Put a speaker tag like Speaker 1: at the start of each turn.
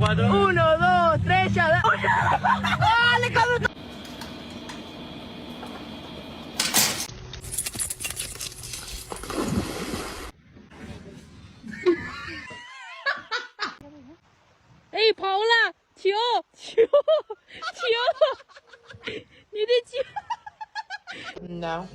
Speaker 1: Uno, dos, tres, ya. ¡Ah, le cabe! ¡Ey, 跑了！球！你的球！
Speaker 2: No.